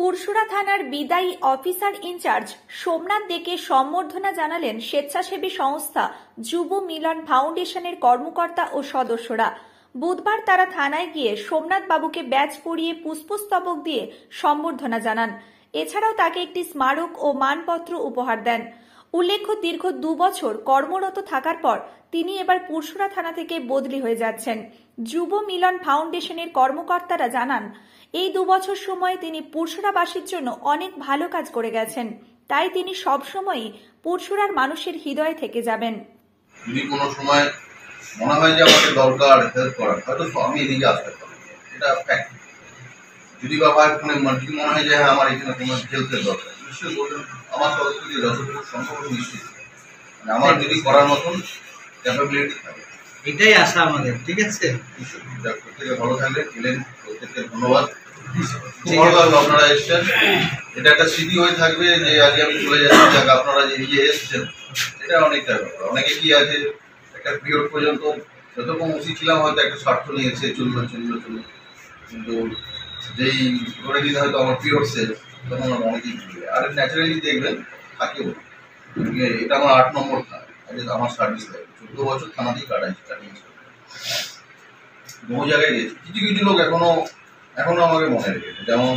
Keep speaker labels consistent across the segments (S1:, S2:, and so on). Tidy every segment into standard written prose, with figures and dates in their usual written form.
S1: পুরসুরা থানার বিদায়ী officer in charge Somnath দেকে সম্বর্ধনা জানালেন স্বেচ্ছাসেবী সংস্থা যুব মিলন ফাউন্ডেশনের কর্মকর্তা ও সদস্যরা। বুধবার তারা থানায় গিয়ে সোমনাথ বাবুকে ব্যাজ পরিয়ে পুষ্পস্তবক দিয়ে সম্বর্ধনা জানান। এছাড়াও তাকে একটি স্মারক ও মানপত্র উপহার দেন। উল্লেখ্য, দীর্ঘ 2 বছর কর্মরত থাকার পর তিনি এবার পুরসুরা থানা থেকে বদলি হয়ে যাচ্ছেন। যুব মিলন ফাউন্ডেশনের কর্মকর্তারা জানান, এই 2 বছর সময়ে তিনি পুরসুরাবাসীর জন্য অনেক ভালো কাজ করে গেছেন, তাই তিনি সবসময়ই পুরসুরার মানুষের হৃদয়ে থেকে যাবেন।
S2: যদি কোনো সময় মনে হয় যে আমাকে দরকার হেল্প করার, হয়তো আমি এদিকে আসতে পারি, এটা ফ্যাক্ট। যদি বা ভাই ফোনে যদি মনে হয় যে হ্যাঁ আমার এখানে কোনো হেল্পের দরকার, নিশ্চয়ই বলবেন। আমার তরফ থেকে যতটুকু সম্ভব নিশ্চিত, মানে আমার যদি করার মতন ক্যাপাবিলিটি থাকে,
S3: এটাই আশা আমাদের। ঠিক আছে,
S2: প্রত্যেকে ভালো থাকলে এলেন, প্রত্যেককে ধন্যবাদ। ভালো লাগলো আপনারা এসছেন, এটা একটা স্মৃতি হয়ে থাকবে যে আজকে আমি চলে যাচ্ছি। যাক, আপনারা যে এই যে এসছেন, এটা অনেকটা ব্যাপার। অনেকে কি আছে একটা পিরিয়ড পর্যন্ত যতক্ষণ উচিত ছিলাম হয়তো একটা স্বার্থ নিয়েছে, চললো, কিন্তু যেই ধরে দিন হয়তো আমার পিরিয়ড শেষ, তখন অনেকেই ভুলে। আর ন্যাচারালি দেখবেন থাকেও। এটা আমার 8 নম্বর থানা, আমার সার্ভিস লাইফ 14 বছর থানাতেই কাটিয়েছে। বহু জায়গায় গেছি, কিছু লোক এখনো আমাকে মনে রেখেছে। যেমন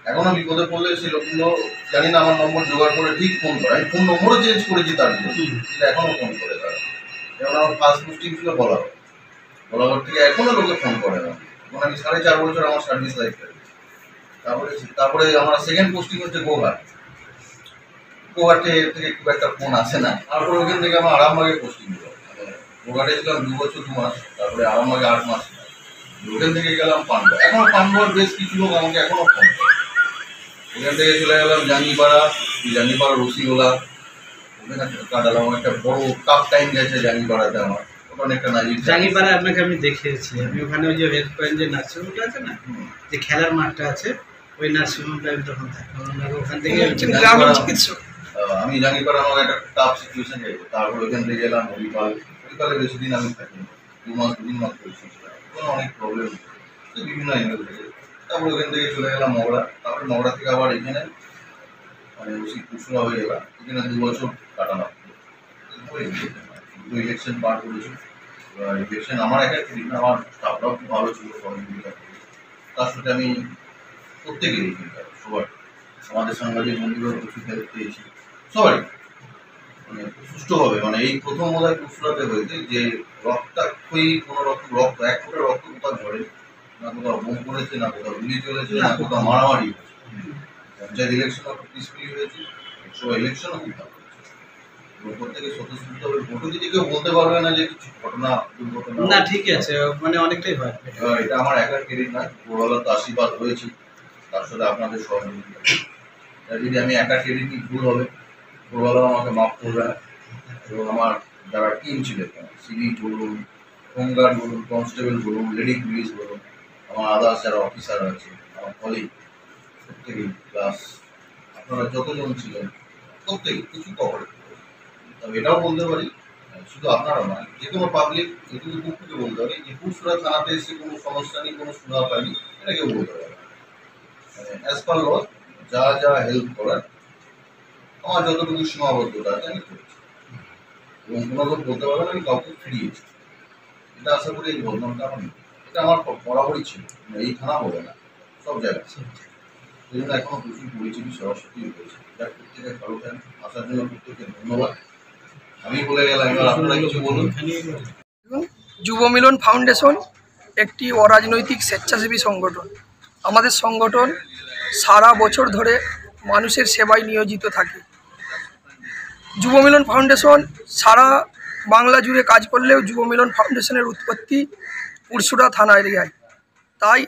S2: এখনো বিপদে পড়লে সেই লোকগুলো জানি না আমার নম্বর জোগাড় করে ঠিক ফোন করে। আমি ফোন নম্বরও চেঞ্জ করেছি তার জন্য, কিন্তু এখনো ফোন করে তারা। যেমন আমার ফার্স্ট পোস্টিং ছিল বলাগড় থেকে, এখনো লোকে ফোন করে না। এখন আমি 4.5 বছর আমার সার্ভিস লাইফ কাটিয়েছি। তারপরে আমার সেকেন্ড পোস্টিং হচ্ছে গোঘাটে থেকে খুব একটা ফোন আসে না। তারপরে ওখান থেকে আমার আরামবাগে পোস্টিং হলো। গোঘাটে ছিলাম 2 বছর 2 মাস, তারপরে আরামবাগে 8 মাস। ওখান থেকে গেলাম পান্ডুয়া। এখনো পান্ডুয়ার বেশ কিছু লোক আমাকে এখনো ফোন করে। ওখান থেকে চলে গেলাম জাঙ্গিপাড়া রসিগোলা, ওখানে কাটালাম। একটা বড় টাফ টাইম গেছে জাঙ্গিপাড়াতে আমার। ওটা অনেকটা নাজির।
S3: জাঙ্গিপাড়া আপনাকে আমি দেখিয়েছি। আমি ওখানে ওই যে হেলথ পয়েন্ট যে নার্সিংহোমটা আছে না, যে খেলার মাঠটা আছে, ওই নার্সিংহোমটা আমি তখন থাকতাম। ওখান থেকে গ্রামীণ চিকিৎসক।
S2: আমি জাঙ্গিপাড়া আমার একটা টাফ সিচুয়েশন গেছে। তারপর ওখান থেকে গেলাম হরিপালে বেশি দিন আমি থাকিনি, 2 মাস 2 দিন মাত্র করেছি। অনেক প্রবলেম, বিভিন্ন অ্যাঙ্গেল থেকে। তারপরে ওখান থেকে চলে গেলাম মগড়া। তারপরে মগড়া থেকে আবার এখানে মানে পুরসুরা হয়ে গেলাম। এখানে 2 বছর কাটালাম। দুটো ইলেকশন পার করেছি। ইলেকশন আমার একা করি না, আমার স্টাফরাও খুব ভালো ছিল, সহযোগিতা করি। তার সাথে আমি প্রত্যেকেরই সবার আমাদের সাংবাদিক বন্ধুরাও প্রচুর হেল্প পেয়েছি, সবাই মানে সুষ্ঠুভাবে। মানে এই প্রথম বোধহয় পুরসুরাতে হয়েছে যে রক্তাক্ষয়ী কোনো রক্ত এক ফোঁটা রক্ত কোথাও ঝরে না, কোথাও বোম করেছে না, কোথাও গুলি চলেছে না, কোথাও মারামারি হয়েছে। পঞ্চায়েত ইলেকশনও খুব পিসফুলি হয়েছে, লোকসভা ইলেকশনও খুব ভালো হয়েছে। প্রত্যেকে স্বতঃস্ফূর্তভাবে ভোটও দিতে কেউ বলতে পারবে না যে কিছু দুর্ঘটনা
S3: না। ঠিক আছে, মানে অনেকটাই হয়।
S2: এটা আমার একার ক্রেডিট না, পুরোবেলা তো আশীর্বাদ হয়েছে, তার সাথে আপনাদের সহযোগিতা। যদি আমি একা ক্রেডিট নিই ভুল হবে, পুরোবেলাও আমাকে মাফ করবে না। এবং আমার যারা টিম ছিলেন, সিভিক বলুন, হোমগার্ড বলুন, কনস্টেবল বলুন, লেডি পুলিশ বলুন, আমার আদার্স যারা অফিসার আছে, আমার কলিগ, প্রত্যেকেই প্লাস আপনারা যতজন ছিলেন প্রত্যেকে কিছু কভারেজ করেন। তবে এটাও বলতে পারি, শুধু আপনারা নয়, যে কোনো পাবলিক এটুকু বুক থেকে বলতে পারি যে পুরসুরা থানাতে এসে কোনো সমস্যা নেই, কোনো সুবিধা পাইনি, এটা কেউ বলতে পারে। অ্যাজ পার ল যা হেল্প করার আমার যতটুকু সীমাবদ্ধতা আছে আমি করেছি, এবং কোনো লোক বলতে পারবেন আমি কাউকে ফিরিয়েছি। এটা আশা করি এই বদনামটা আমার নেই। এটা আমার বরাবরই ছিল, এই থানা বলে না, সব জায়গায়। সেই জন্য এখনো প্রচুর পরিচিতি সরাসরি রয়েছে। যা প্রত্যেকে ভালো থাকেন, আসার জন্য প্রত্যেককে ধন্যবাদ। আমি বলে গেলাম, এবার আপনারা কিছু বলুন।
S4: যুব মিলন ফাউন্ডেশন একটি অরাজনৈতিক স্বেচ্ছাসেবী সংগঠন। আমাদের সংগঠন সারা বছর ধরে মানুষের সেবায় নিয়োজিত থাকে। যুব মিলন ফাউন্ডেশন সারা বাংলা জুড়ে কাজ করলেও যুব মিলন ফাউন্ডেশনের উৎপত্তি পুরসুরা থানা এরিয়ায়। তাই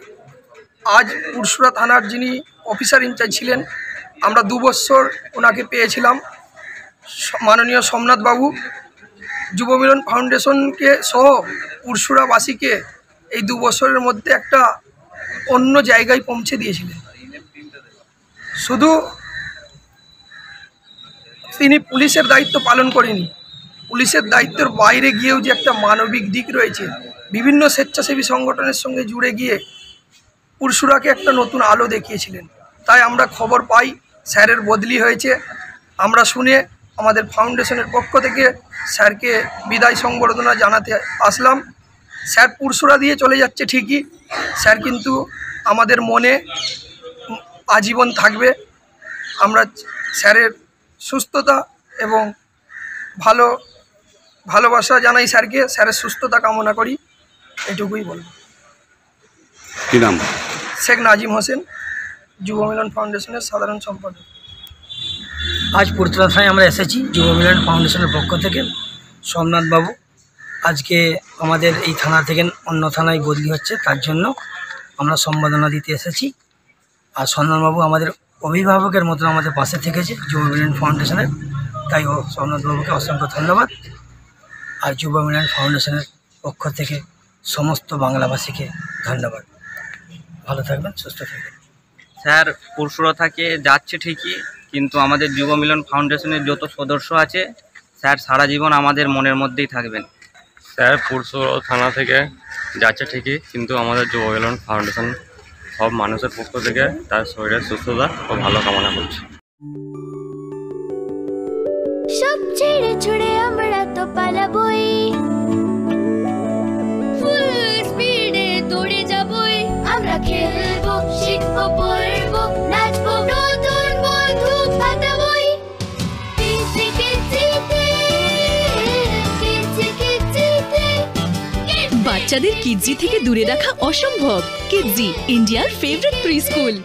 S4: আজ পুরসুরা থানার যিনি অফিসার ইনচার্জ ছিলেন, আমরা 2 বছর ওনাকে পেয়েছিলাম, মাননীয় সোমনাথ বাবু যুব মিলন ফাউন্ডেশনকে সহ পুরসুরাবাসীকে এই 2 বছরের মধ্যে একটা অন্য জায়গায় পৌঁছে দিয়েছিলেন। শুধু তিনি পুলিশের দায়িত্ব পালন করেনি, পুলিশের দায়িত্বের বাইরে গিয়েও যে একটা মানবিক দিক রয়েছে, বিভিন্ন স্বেচ্ছাসেবী সংগঠনের সঙ্গে জুড়ে গিয়ে পুরসুরাকে একটা নতুন আলো দেখিয়েছিলেন। তাই আমরা খবর পাই স্যারের বদলি হয়েছে। আমরা শুনে আমাদের ফাউন্ডেশনের পক্ষ থেকে স্যারকে বিদায় সংবর্ধনা জানাতে আসলাম। স্যার পুরসুরা দিয়ে চলে যাচ্ছে ঠিকই, স্যার কিন্তু আমাদের মনে আজীবন থাকবে। আমরা স্যারের সুস্থতা এবং ভালোবাসা জানাই স্যারকে, স্যারের সুস্থতা কামনা করি, এটুকুই বলব।
S5: কী নাম?
S4: শেখ নাজিম হোসেন, যুব মিলন ফাউন্ডেশনের সাধারণ সম্পাদক।
S6: আজ পুরতলা থানায় আমরা এসেছি যুব মিলন ফাউন্ডেশনের পক্ষ থেকে। সোমনাথ বাবু আজকে আমাদের এই থানা থেকে অন্য থানায় বদলি হচ্ছে, তার জন্য আমরা সম্বোধনা দিতে এসেছি। আর সোমনাথবাবু আমাদের অভিভাবকের মতন আমাদের পাশে থেকেছে যুব মিলন ফাউন্ডেশনের, তাই সোমনাথবাবুকে অসংখ্য ধন্যবাদ। আর যুব মিলন ফাউন্ডেশনের পক্ষ থেকে সমস্ত বাংলাভাষীকে ধন্যবাদ। ভালো থাকবেন, সুস্থ থাকবেন।
S7: স্যার পুরসুরা থেকে যাচ্ছে ঠিকই, কিন্তু আমাদের যুব মিলন ফাউন্ডেশনের যত সদস্য আছে স্যার সারা জীবন আমাদের মনের মধ্যেই থাকবেন।
S8: স্যার পুরসুরা থানা থেকে যাচ্ছে ঠিকই, কিন্তু আমাদের যুব মিলন ফাউন্ডেশন সব মানুষের পক্ষ থেকে তার শরীরের সুস্থতা ও ভালো কামনা করছে।
S9: সব ছেড়ে ছুড়ে আমরা তো পালাবই, ফুল স্পিডে দৌড়ে যাবই। আমরা খেলবো, শিখবো, পড়বো, নাচবো, নতুন বন্ধু পাতাবই। কিচি কিচিতে, কিচি কিচিতে।
S10: বাচ্চাদের কিডজি থেকে দূরে রাখা অসম্ভব। কিডজি, ইন্ডিয়ার ফেভারিট প্রি স্কুল।